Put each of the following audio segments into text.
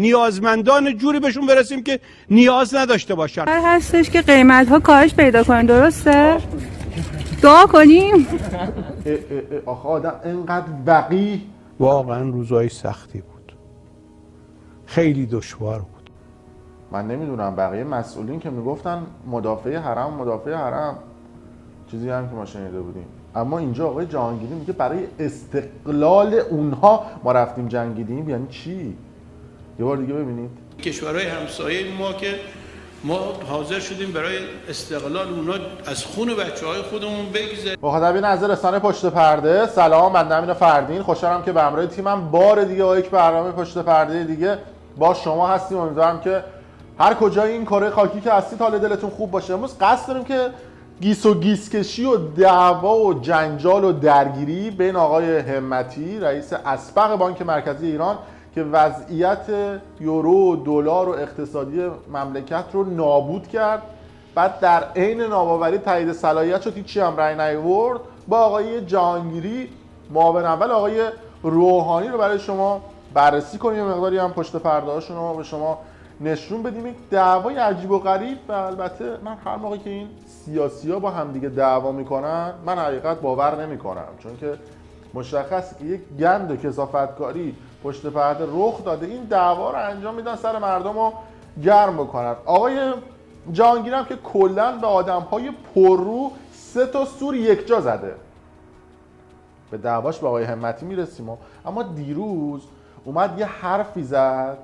نیازمندان جوری بهشون برسیم که نیاز نداشته باشن. هستش که قیمت ها کاهش پیدا کنه، درسته؟ دعا کنیم. آخه آدم اینقدر وقیح. واقعا روزای سختی بود، خیلی دشوار بود. من نمیدونم بقیه مسئولین که میگفتن مدافع حرم چیزی هم که ما شنیده بودیم، اما اینجا آقای جهانگیری میگه برای استقلال اونها ما رفتیم جنگیدیم. یعنی چی؟ یه بار دیگه ببینید. کشورهای همسایه ما که ما حاضر شدیم برای استقلال اونا از خون بچه‌های خودمون بگذریم. مخاطبین از رسانه پشت پرده، سلام، من امین فردین، خوشحالم که به همراه تیمم بار دیگه با یک برنامه پشت پرده دیگه با شما هستیم. امیدوارم که هر کجای این کره خاکی که هستید حال دلتون خوب باشه. امروز قصد داریم که گیس و گیسکشی و دعوا و جنجال و درگیری بین آقای همتی رئیس اسبق بانک مرکزی ایران که وضعیت یورو و دلار و اقتصادی مملکت رو نابود کرد، بعد در عین ناباوری تایید صلاحیت شد، هیچی هم رأی نیاورد، با آقای جهانگیری معاون اول آقای روحانی رو برای شما بررسی کنیم، مقداری هم پشت پرده هاشون رو به شما نشون بدیم. یک دعوای عجیب و غریب و البته من هر موقع که این سیاسی‌ها با هم دیگه دعوا میکنن من حقیقت باور نمیکنم، چون که مشخصه که یک گند و کثافتکاری پشت پرده رخ داده، این دعوا رو انجام میدن سر مردم رو گرم بکنن. آقای جهانگیری هم که کلا به آدم‌های پررو 3 تا سور یک جا زده. به دعواش با آقای همتی میرسیم، اما دیروز اومد یه حرفی زد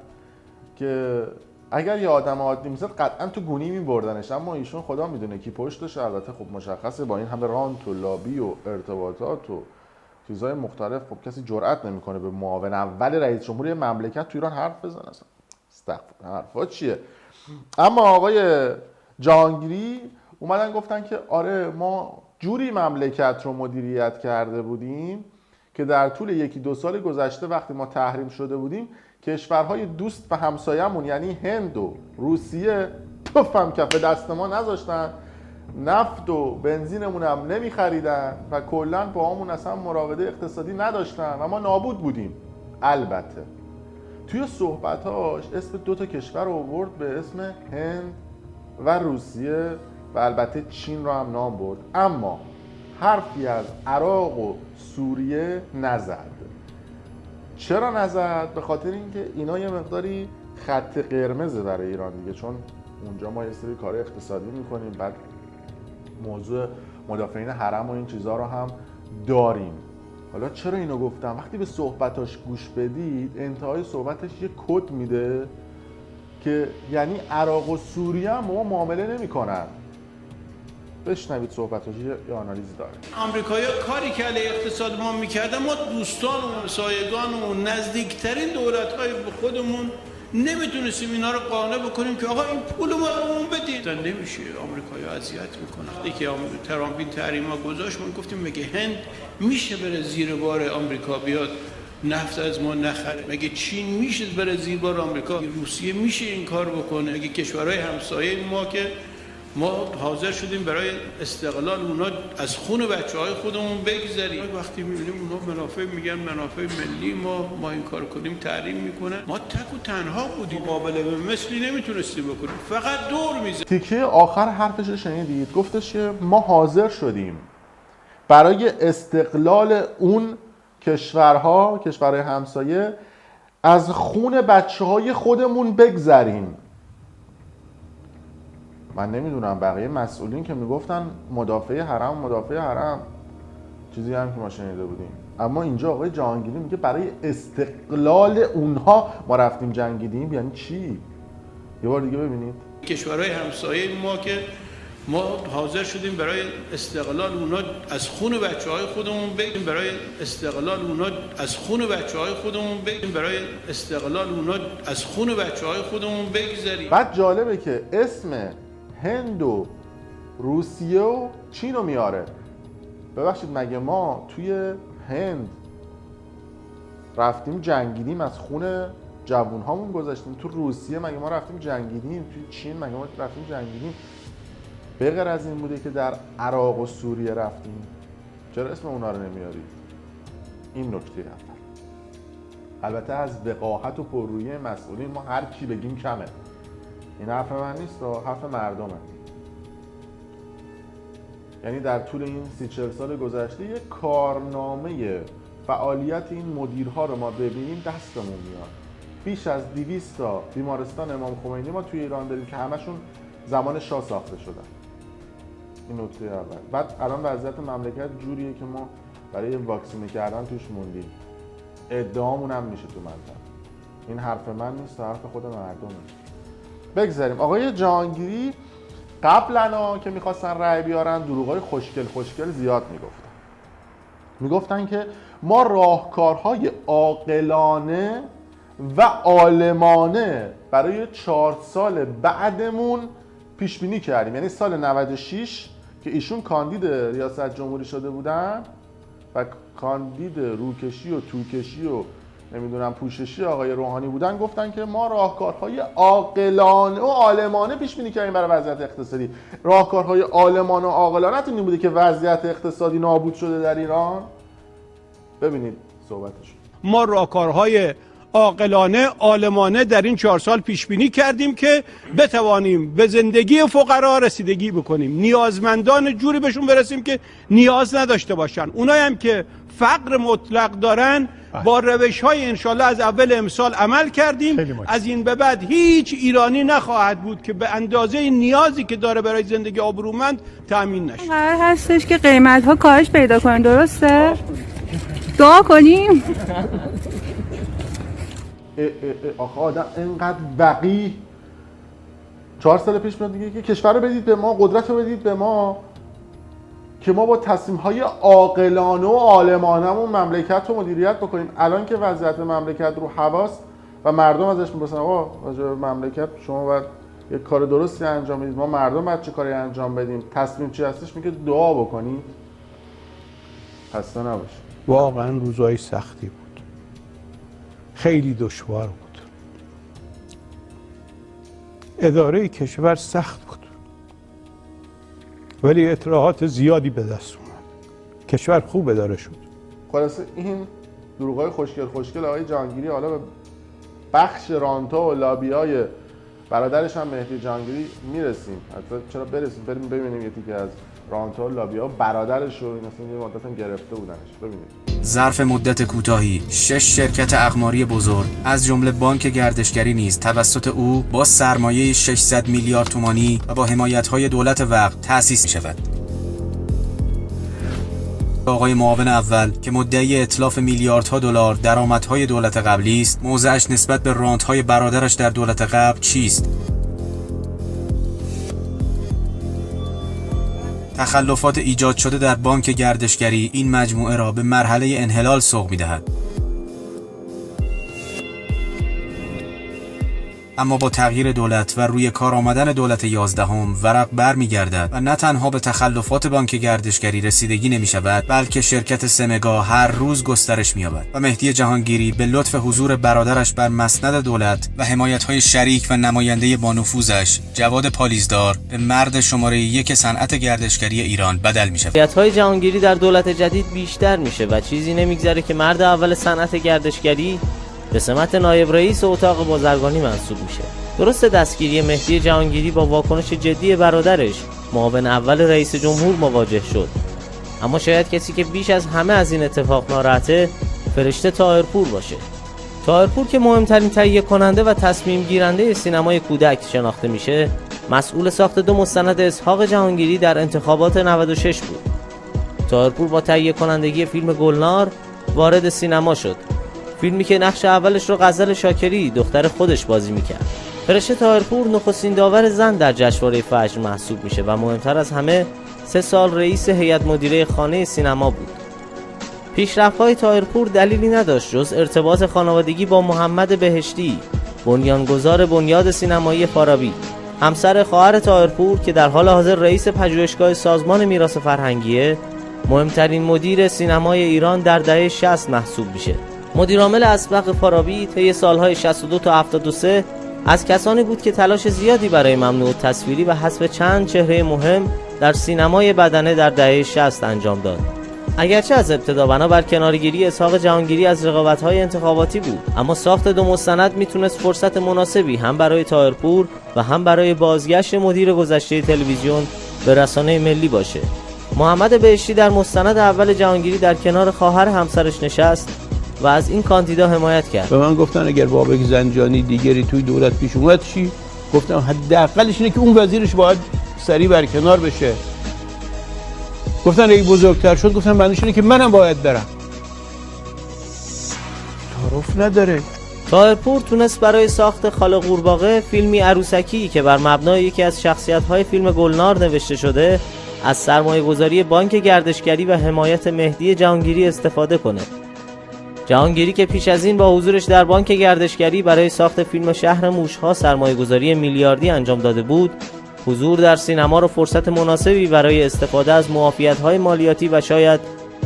که اگر یه آدم عادی میزد قطعا تو گونی میبردنش، اما ایشون خدا میدونه کی پشتش. البته خب مشخصه با این همه رانت و لابی و ارتباطات و چیزهای مختلف خب کسی جرئت نمیکنه به معاون اول رئیس جمهوری مملکت تو ایران حرف بزنه. اصلا استغفر، حرفا چیه؟ اما آقای جهانگیری اومدن گفتن که آره ما جوری مملکت رو مدیریت کرده بودیم که در طول 1-2 سال گذشته وقتی ما تحریم شده بودیم کشورهای دوست و همسایمون یعنی هند و روسیه توفم کف دست ما نذاشتن، نفت و بنزینمون هم نمیخریدن و کلا با همون اصلا مراوده اقتصادی نداشتن و ما نابود بودیم. البته توی صحبتاش اسم 2 تا کشور رو آورد به اسم هند و روسیه و البته چین رو هم نام برد، اما حرفی از عراق و سوریه نزد. چرا نزد؟ به خاطر اینکه اینا یه مقداری خط قرمزه برای ایران دیگه، چون اونجا ما یه سری کار اقتصادی میکنیم، بعد موضوع مدافعین حرم و این چیزها رو هم داریم. حالا چرا اینو گفتم؟ وقتی به صحبتاش گوش بدید انتهای صحبتش یه کد میده که یعنی عراق و سوریه هم ما معامله نمیکنن. بشنوید صحبتاش، یه آنالیز داره. آمریکایی‌ها کاری که علیه اقتصاد ما میکردن، ما دوستانمون، سایگانمون، نزدیکترین دولت‌های به خودمون نمیتونستیم اینا رو قانع بکنیم که آقا این پول ما رو بدید. نمیشه، آمریکایی‌ها اذیت میکنن. یکی ترامپ این تحریما گذاشت، ما گفتیم مگه هند میشه بره زیر بار آمریکا بیاد نفت از ما نخره؟ مگه چین میشه بره زیر بار آمریکا؟ روسیه میشه این کار بکنه؟ مگه کشورهای همسایه ما که ما حاضر شدیم برای استقلال اونا از خون بچه‌های خودمون بگذریم؟ وقتی می‌بینیم اونا منافع میگن منافع ملی ما این کار کنیم تحریم میکنن. ما تک و تنها بودیم، مقابله به مثلی نمیتونستیم بکنیم، فقط دور میزد. تیکه آخر حرفش رو شنیدید، گفتش که ما حاضر شدیم برای استقلال اون کشورهای همسایه از خون بچه‌های خودمون بگذریم. من نمیدونم بقیه مسئولین که میگفتن مدافع حرم چیزی هم که ما شنیده بودیم، اما اینجا آقای جهانگیری میگه برای استقلال اونها ما رفتیم جنگیدیم. یعنی چی؟ یه بار دیگه ببینید. کشورهای همسایه ما که ما حاضر شدیم برای استقلال اونا از خون بچه‌های خودمون بگیم، برای استقلال اونا از خون بچه‌های خودمون بگیم، برای استقلال اونا از خون بچه‌های خودمون بگذریم. بعد جالبه که اسم هند و روسیه و چین رو میاره. ببخشید مگه ما توی هند رفتیم جنگیدیم از خون جوونهامون گذاشتیم؟ تو روسیه مگه ما رفتیم جنگیدیم؟ توی چین مگه ما رفتیم جنگیدیم؟ به غیر از این بوده که در عراق و سوریه رفتیم. چرا اسم اونا رو نمیارید؟ این نکته اول. البته از وقاحت و پررویی مسئولین ما هر کی بگیم کمه. این حرف من نیست، حرف مردمه. یعنی در طول این 30-40 سال گذشته یک کارنامه فعالیت این مدیرها رو ما ببینیم دستمون میاد. بیش از 200 تا بیمارستان امام خمینی ما توی ایران داریم که همشون زمان شاه ساخته شدن. این نکته اول. بعد الان وضعیت مملکت جوریه که ما برای واکسینه کردن توش موندیم. ادعامون هم میشه تو منطقه. این حرف من نیست، حرف خود مردمه. بگذاریم. آقای جهانگیری قبلا که میخواستن رأی بیارن دروغای خوشگل زیاد میگفتن که ما راهکارهای عاقلانه و عالمانه برای 4 سال بعدمون پیش بینی کردیم. یعنی سال 96 که ایشون کاندید ریاست جمهوری شده بودن و کاندید روکشی و توکشی و نمیدونم پوششی آقای روحانی بودن، گفتن که ما راهکارهای عاقلانه و عالمانه پیش بینی کردیم برای وضعیت اقتصادی. راهکارهای عالمانه و عاقلانه این بوده که وضعیت اقتصادی نابود شده در ایران. ببینید صحبتشون. ما راهکارهای عاقلانه عالمانه در این 4 سال پیش بینی کردیم که بتوانیم به زندگی فقرا رسیدگی بکنیم، نیازمندان جوری بهشون برسیم که نیاز نداشته باشن. اونایی هم که فقر مطلق دارن با روش‌های انشالله از اول امسال عمل کردیم. از این به بعد هیچ ایرانی نخواهد بود که به اندازه نیازی که داره برای زندگی آبرومند تأمین نشه. قرار هستش که قیمت‌ها کاهش پیدا کنه، درسته؟ دعا کنیم. آخه آدم اینقدر وقیح 4 سال پیش میاد دیگه که کشور رو بدید به ما، قدرت رو بدید به ما که ما با تصمیم‌های عاقلانه و عالمانه‌مون مملکت رو مدیریت بکنیم. الان که وضعیت مملکت رو حواس و مردم ازش می‌پرسن آقا راجع به مملکت شما باید یک کار درستی انجام بدید، ما مردم باید چه کاری انجام بدیم، تصمیم چی هستش؟ میگه دعا بکنید. خسته نباشید. واقعا روزهای سختی بود، خیلی دشوار بود، اداره کشور سخت بود، ولی اطلاعات زیادی به دست اومد، کشور خوب اداره شد. خلاصه این دروغای خوشگل آقای جهانگیری حالا به بخش رانتا و لابیای برادرش هم مهدی جهانگیری میرسیم. حتی چرا برسیم، بریم ببینیم یه تیکه از رانتا و لابیا برادرش رو مثلا یه مدت هم گرفته بودنش. ببینید. ظرف مدت کوتاهی 6 شرکت اقماری بزرگ از جمله بانک گردشگری نیز توسط او با سرمایه 600 میلیارد تومانی و با حمایت‌های دولت وقت تأسیس شود. آقای معاون اول که مدعی اتلاف میلیاردها دلار درآمدهای دولت قبلی است، موضعش نسبت به رانت‌های برادرش در دولت قبل چیست؟ تخلفات ایجاد شده در بانک گردشگری این مجموعه را به مرحله انحلال سوق می‌دهد. اما با تغییر دولت و روی کار آمدن دولت 11 ورق برمیگردد و نه تنها به تخلفات بانک گردشگری رسیدگی نمی شود، بلکه شرکت سمگا هر روز گسترش می‌یابد و مهدی جهانگیری به لطف حضور برادرش بر مسند دولت و حمایت‌های شریک و نماینده با نفوذش جواد پالیزدار به مرد شماره 1 صنعت گردشگری ایران بدل می‌شود. حمایت‌های جهانگیری در دولت جدید بیشتر میشه و چیزی نمیگذره که مرد اول صنعت گردشگری به سمت نایب رئیس اتاق بازرگانی منصوب میشه. درست دستگیری مهدی جهانگیری با واکنش جدی برادرش معاون اول رئیس جمهور مواجه شد، اما شاید کسی که بیش از همه از این اتفاق ناراحته فرشته طاهرپور باشه. طاهرپور که مهمترین تهیه کننده و تصمیم گیرنده سینمای کودک شناخته میشه، مسئول ساخت 2 مستند اسحاق جهانگیری در انتخابات 96 بود. طاهرپور با تهیه کنندگی فیلم گلنار وارد سینما شد، فیلمی که نقش اولش رو غزل شاکری دختر خودش بازی میکرد. فرشته طاهرپور نخستین داور زن در جشنواره فجر محسوب میشه و مهمتر از همه 3 سال رئیس هیئت مدیره خانه سینما بود. پیشرفت‌های طاهرپور دلیلی نداشت جز ارتباط خانوادگی با محمد بهشتی، بنیانگذار بنیاد سینمایی فارابی، همسر خواهر طاهرپور که در حال حاضر رئیس پژوهشگاه سازمان میراث فرهنگیه، مهمترین مدیر سینمای ایران در دهه 60 محسوب میشه. مدیرعامل اسبق فارابی طی سالهای 62 تا 73 از کسانی بود که تلاش زیادی برای ممنوع تصویری و حذف چند چهره مهم در سینمای بدنه در دهه 60 انجام داد. اگرچه از ابتدا بنابر کنارگیری اسحاق جهانگیری از رقابت‌های انتخاباتی بود، اما ساخت دو مستند میتونست فرصت مناسبی هم برای طاهرپور و هم برای بازگشت مدیر گذشته تلویزیون به رسانه ملی باشه. محمد بهشتی در مستند اول جهانگیری در کنار خواهر همسرش نشست و از این کاندیدا حمایت کرد. به من گفتن اگر بابک زنجانی دیگری توی دولت پیش اومد چی؟ گفتم حداقلش اینه که اون وزیرش باید سریع برکنار بشه. گفتن اگه بزرگتر شد، گفتم معنیش اینه که منم باید برم. تعارف نداره. طاهرپور تونست برای ساخت خاله قورباغه، فیلمی عروسکی که بر مبنای یکی از شخصیت‌های فیلم گلنار نوشته شده، از سرمایه‌گذاری بانک گردشگری و حمایت مهدی جهانگیری استفاده کنه. جهانگیری که پیش از این با حضورش در بانک گردشگری برای ساخت فیلم شهر موش‌ها سرمایه‌گذاری میلیاردی انجام داده بود، حضور در سینما رو فرصت مناسبی برای استفاده از معافیت‌های مالیاتی و شاید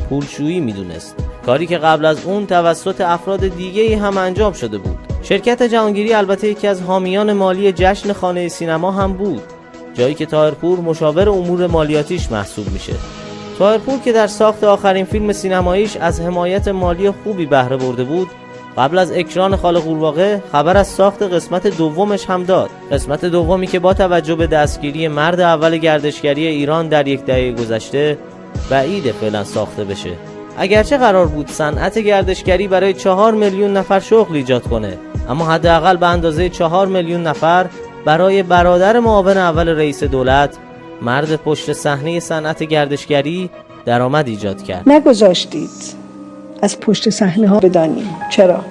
پولشویی می‌دونست. کاری که قبل از اون توسط افراد دیگه‌ای هم انجام شده بود. شرکت جهانگیری البته یکی از حامیان مالی جشن خانه سینما هم بود، جایی که طاهرپور مشاور امور مالیاتیش محسوب میشه. طاهرپور که در ساخت آخرین فیلم سینماییش از حمایت مالی خوبی بهره برده بود، قبل از اکران خاله قورباغه خبر از ساخت قسمت دومش هم داد. قسمت دومی که با توجه به دستگیری مرد اول گردشگری ایران در یک دهه گذشته بعید فعلا ساخته بشه. اگرچه قرار بود صنعت گردشگری برای 4 میلیون نفر شغل ایجاد کنه، اما حداقل به اندازه 4 میلیون نفر برای برادر معاون اول رئیس دولت، مرد پشت صحنه صنعت گردشگری، درآمد ایجاد کرد. نگذاشتید از پشت صحنه ها بدانیم. چرا؟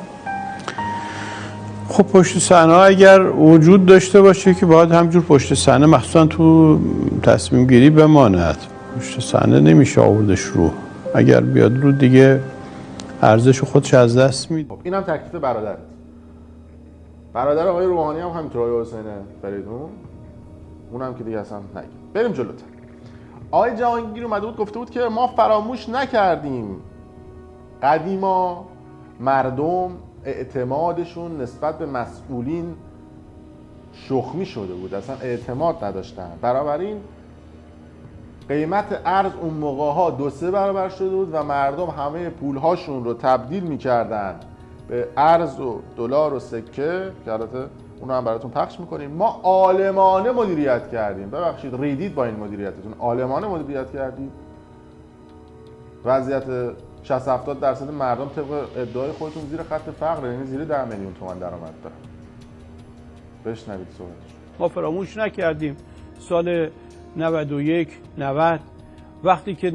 خب پشت صحنه اگر وجود داشته باشه که باید همجور پشت صحنه مخصوصا تو تصمیم گیری بماند. پشت صحنه نمیشه آوردش رو. اگر بیاد رو دیگه ارزش خودش از دست میده. خب اینم تکلیف برادرت. برادر آقای روحانی هم همینطور، آقای حسین فریدون، اونم که دیگه اصلا نگیم. بریم جلوتر. آقای جهانگیر اومده بود گفته بود که ما فراموش نکردیم قدیما مردم اعتمادشون نسبت به مسئولین شخمی شده بود، اصلا اعتماد نداشتن. بنابراین قیمت ارز اون موقع ها 2-3 برابر شده بود و مردم همه پولهاشون رو تبدیل میکردن به ارز و دلار و سکه که البته اونو هم براتون پخش میکنیم. ما عالمانه مدیریت کردیم. ببخشید ریدید با این مدیریتتون. عالمانه مدیریت کردید. وضعیت 60-70% مردم طبق ادعای خودتون زیر خط فقر، یعنی زیر 10 میلیون تومان درآمد دارن. بشنوید صحبتش. ما فراموش نکردیم سال 91-90 وقتی که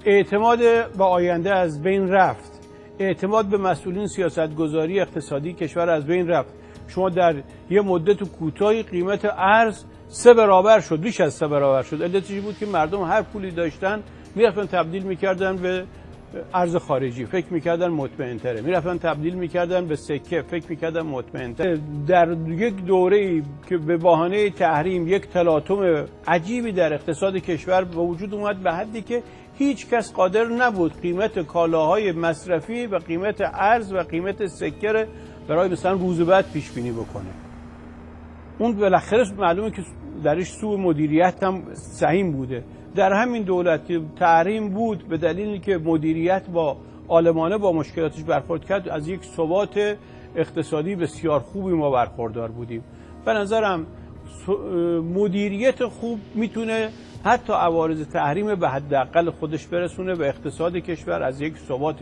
اعتماد به آینده از بین رفت، اعتماد به مسئولین سیاستگذاری اقتصادی کشور از بین رفت. شما در یه مدت کوتاهی قیمت ارز 3 برابر شد، بیش از 3 برابر شد. علتش بود که مردم هر پولی داشتن میرفتن تبدیل میکردن به ارز خارجی، فکر میکردن مطمئن‌تره، میرفتن تبدیل میکردن به سکه، فکر میکردن مطمئن‌تره. در یک دوره‌ای که به بهانه تحریم یک تلاطم عجیبی در اقتصاد کشور به وجود اومد، به حدی که هیچ کس قادر نبود قیمت کالاهای مصرفی و قیمت ارز و قیمت سکه برای مثلا روز بعد پیش بینی بکنه. اون بالاخره معلومه که درش سوء مدیریت هم سهیم بوده. در همین دولت که تحریم بود به دلیلی که مدیریت با عالمانه با مشکلاتش برخورد کرد، از یک ثبات اقتصادی بسیار خوبی ما برخوردار بودیم. به نظرم مدیریت خوب میتونه حتی عوارض تحریم به حداقل خودش برسونه به اقتصاد کشور، از یک ثبات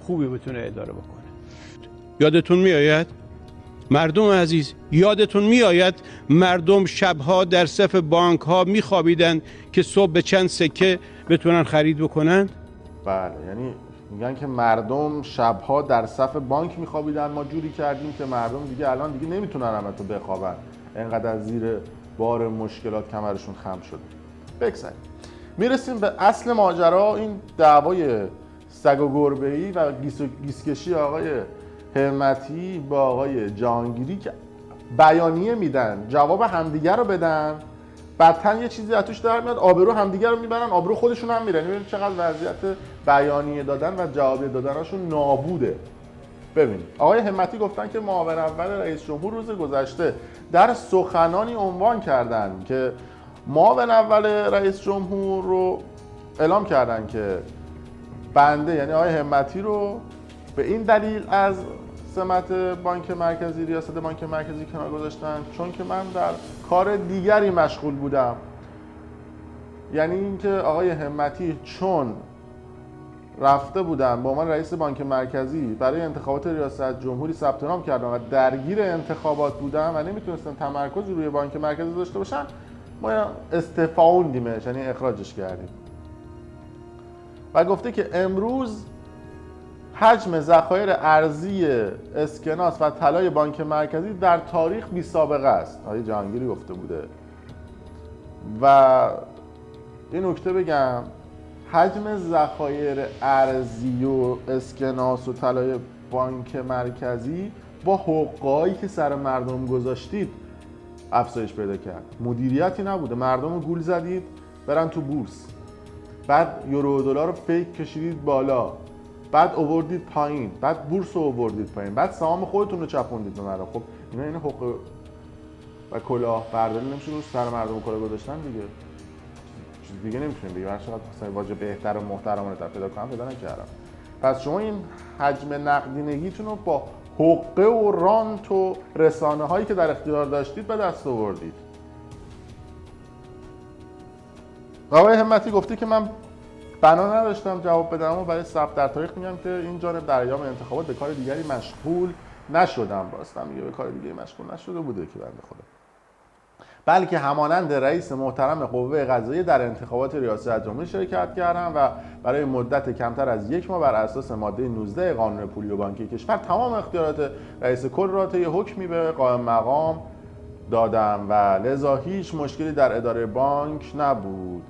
خوبی بتونه اداره بکنه. یادتون میآید مردم عزیز، یادتون میآید مردم شبها در صف بانک ها میخوابیدن که صبح به چند سکه بتونن خرید بکنن؟ بله، یعنی میگن که مردم شبها در صف بانک میخوابیدن. ما جوری کردیم که مردم دیگه الان دیگه نمیتونن البته بخوابن، اینقدر از زیر بار مشکلات کمرشون خم شده. بگذاریم میرسیم به اصل ماجرا، این دعوای سگ و گربه‌ای و گیسکشی آقای همتی با آقای جهانگیری که بیانیه میدن جواب همدیگر رو بدن، بعدن یه چیزی از توش در میاد، آبرو همدیگر رو میبرن، آبرو خودشون هم میرن. ببینید چقدر وضعیت بیانیه دادن و جواب دادنشون نابوده. ببینید آقای همتی گفتن که معاون اول رئیس جمهور روز گذشته در سخنانی عنوان کردن که معاون اول رئیس جمهور رو اعلام کردن که بنده یعنی آقای همتی رو به این دلیل از سمت بانک مرکزی، ریاست بانک مرکزی کنار گذاشتن چون که من در کار دیگری مشغول بودم. یعنی اینکه آقای همتی چون رفته بودن به عنوان رئیس بانک مرکزی برای انتخابات ریاست جمهوری ثبت نام کردن و درگیر انتخابات بودن و نمیتونستن تمرکزی روی بانک مرکزی داشته باشن، ما استفاوندیمش، یعنی اخراجش کردیم. و گفته که امروز حجم ذخایر ارزی اسکناس و طلای بانک مرکزی در تاریخ بی سابقه است. آقای جهانگیری گفته بوده. و این نکته بگم، حجم ذخایر ارزی و اسکناس و طلای بانک مرکزی با حقه‌هایی که سر مردم گذاشتید افزایش پیدا کرد. مدیریتی نبوده، مردم رو گول زدید برن تو بورس، بعد یورو و دلار رو فیک کشیدید بالا، بعد آوردید پایین، بعد بورس رو آوردید پایین، بعد سهام خودتون رو چپوندید به مردم. خب اینا این حقوق و کلاه برداری نمیشه رو سر مردم کلاه گذاشتن دیگه. چیز دیگه نمیتونیم بگیم. هر چقدر واژه بهتر و محترمانه پیدا کنم پیدا نکردم. پس شما این حجم نقدینگیتون رو با حقه و رانت و رسانه هایی که در اختیار داشتید به دست آوردید. آقای همتی گفته که من بنا نداشتم جواب بدم و برای ثبت در تاریخ میگم که این جانب در ایام انتخابات به کار دیگری مشغول نشدم. راستم میگه به کار دیگری مشغول نشده بوده که بنده خدا، بلکه همانند رئیس محترم قوه قضاییه در انتخابات ریاست جمهوری شرکت کردم و برای مدت کمتر از 1 ماه بر اساس ماده 19 قانون پولی و بانکی کشور تمام اختیارات رئیس کل را طی حکمی به قائم مقام دادم و لذا هیچ مشکلی در اداره بانک نبود.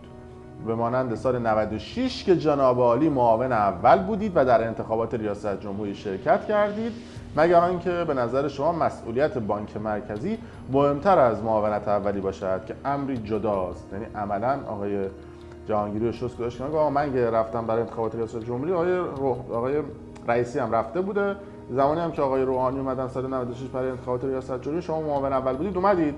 به مانند سال 96 که جناب عالی معاون اول بودید و در انتخابات ریاست جمهوری شرکت کردید، مگر آنکه به نظر شما مسئولیت بانک مرکزی مهمتر از معاونت اولی باشد که امری جداست. یعنی عملاً آقای جهانگیری رو شست گذاشت که آقا من که رفتم برای انتخابات ریاست جمهوری، آقای رئیسی هم رفته بوده، زمانی هم که آقای روحانی اومدن سال 96 برای انتخابات ریاست جمهوری شما معاون اول بودید، اومدید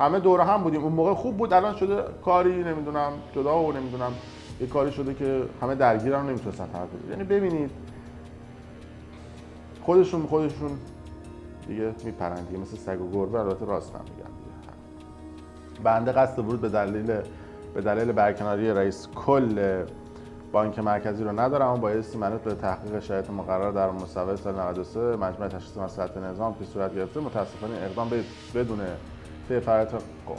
همه دور هم بودیم، اون موقع خوب بود، الان شده کاری نمیدونم جدا و نمیدونم یه کاری شده که همه درگیرن و نمیتونستن حرف. یعنی ببینید خودشون دیگه میپرن دیگه، مثل سگ و گربه. البته راست هم میگن دیگه. بنده قصد ورود به دلیل برکناری رئیس کل بانک مرکزی رو ندارم و بایستی منوط به تحقیق شرایط مقرر در مصوبه سال 93 مجمع تشخیص مصلحت نظام که صورت گرفته، متاسفانه اقدام بدون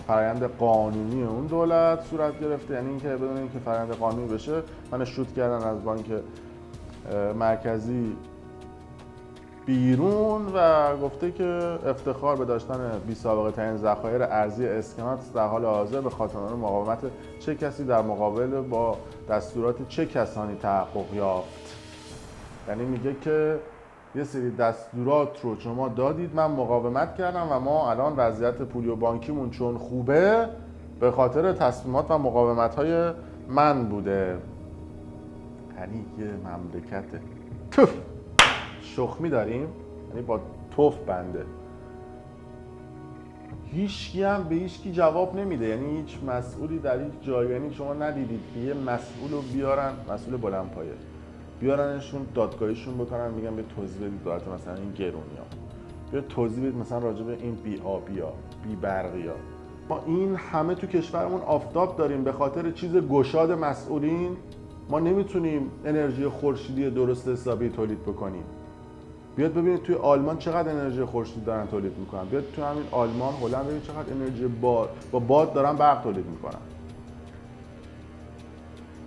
فرآیند قانونی اون دولت صورت گرفته. یعنی اینکه بدون اینکه فرآیند قانونی بشه من شوت کردن از بانک مرکزی بیرون و گفته که افتخار به داشتن بی سابقه ترین ذخایر ارزی اسکناس در حال حاضر به خاطر مقاومت چه کسی در مقابل با دستورات چه کسانی تحقق یافت. یعنی میگه که یه سری دستورات رو شما دادید، من مقاومت کردم و ما الان وضعیت پولی و بانکیمون چون خوبه به خاطر تصمیمات و مقاومت‌های من بوده. یعنی یه مملکت شخمی داریم، یعنی با توف بنده. هیچکی هم به هیچکی جواب نمیده. یعنی هیچ مسئولی در هیچ جایی، یعنی شما ندیدید که یه مسئول رو بیارن، مسئول بلندپایه بیارنشون دادگاهیشون بکنن، میگن به توضیح بدید دولت مثلا این گرونیا، بیا توضیح بدید مثلا راجع به این بی آبیا، بی برقیا. ما این همه تو کشورمون آفتاب داریم، به خاطر چیز گشاد مسئولین ما نمیتونیم انرژی خورشیدی درست حسابی تولید بکنیم. بیاد ببینید توی آلمان چقدر انرژی خورشیدی دارن تولید میکنن، بیاد توی همین آلمان، هلند ببینید چقدر انرژی با باد دارن برق تولید میکنن.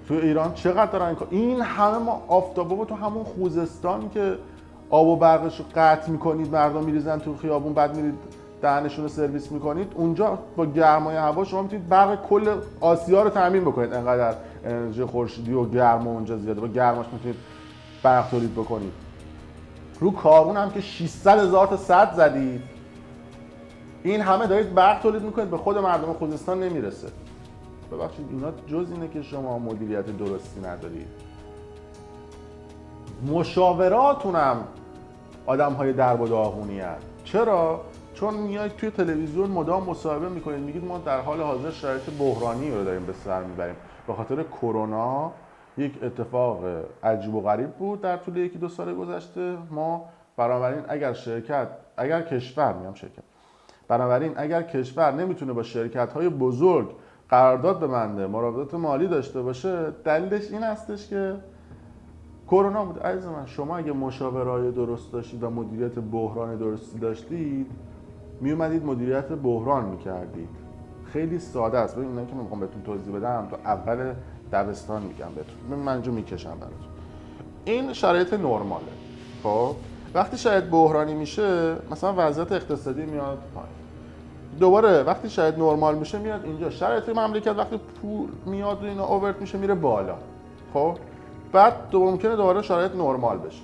تو ایران چقدر دارن این همه ما آفتابو تو همون خوزستان که آب و برقش رو قطع میکنید، مردم میریزن تو خیابون، بعد میرید دهنشون رو سرویس میکنید، اونجا با گرمای هوا شما میتونید برق کل آسیا رو تامین بکنید. انقدر انرژی خورشیدی و گرما اونجا زیاده، با گرماش میتونید برق تولید بکنید. رو کارون هم که 600,000 تا سد زدید، این همه دارید برق تولید میکنید، به خود مردم خوزستان نمیرسه. ببخشید اینا جز اینه که شما مدیریت درستی ندارید. مشاوراتون هم آدم‌های درب و داغونی هست. چرا؟ چون میاید توی تلویزیون مدام مصاحبه میکنید، میگید ما در حال حاضر شرایط بحرانی رو داریم به سر میبریم به خاطر کرونا. یک اتفاق عجیب و غریب بود در طول یکی دو سال گذشته. ما بنابراین اگر کشور نمیتونه با شرکت‌های بزرگ قرارداد ببنده، مراودات مالی داشته باشه، دلیلش این هستش که کرونا بود. عزیز من، شما اگه مشاورای درست داشتید و مدیریت بحران درستی داشتید، میومدید مدیریت بحران میکردید. خیلی ساده است. ببین اینا که من میخوام بهتون توضیح بدم تا اول دبستان میگم بهتون. من اینجا میکشم براتون. این شرایط نرماله. خب وقتی شرایط بحرانی میشه، مثلا وضعیت اقتصادی میاد پایین. دوباره وقتی شرایط نرمال میشه میاد اینجا. شرایط مملکت وقتی پول میاد و اینا اوورت میشه میره بالا. خب بعد ممکنه دوباره شرایط نرمال بشه.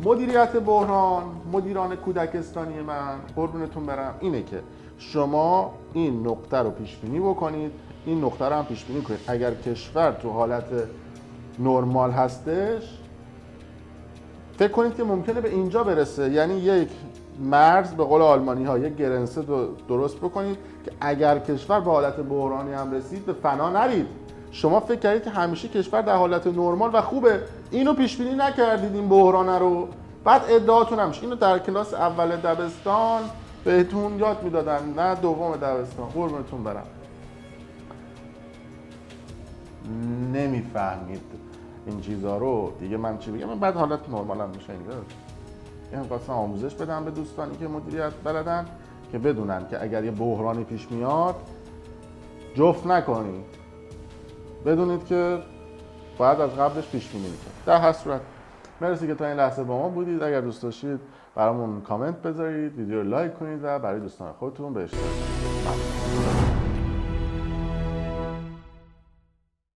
مدیریت بحران، مدیران کودکستانی من قربونتون برم اینه که شما این نقطه رو پیش بینی بکنید، این نقطه رو هم پیش بینی کنید. اگر کشور تو حالت نرمال هستش، فکر کنید که ممکنه به اینجا برسه. یعنی یک مرز، به قول آلمانی ها، یک گرنسه درست بکنید که اگر کشور به حالت بحرانی هم رسید به فنا نرید. شما فکر کردید که همیشه کشور در حالت نرمال و خوبه، اینو پیش بینی نکردید این بحران رو، بعد ادعاتون هم اینو در کلاس اول دبستان بهتون یاد میدادن، نه دوم دبستان. قربونتون برم نمیفهمید این چیزا رو دیگه. من چی بگم؟ من بعد حالت نرمالم میشه اینجا. این خواستم آموزش بدم به دوستانی که مدیریت بلدن که بدونن که اگر یه بحرانی پیش میاد جفت نکنید، بدونید که باید از قبلش پیش بینی کنید. در هر صورت مرسی که تا این لحظه با ما بودید. اگر دوست داشتید برامون کامنت بذارید، ویدیو رو لایک کنید و برای دوستان خودتون به اشتراک بذارید.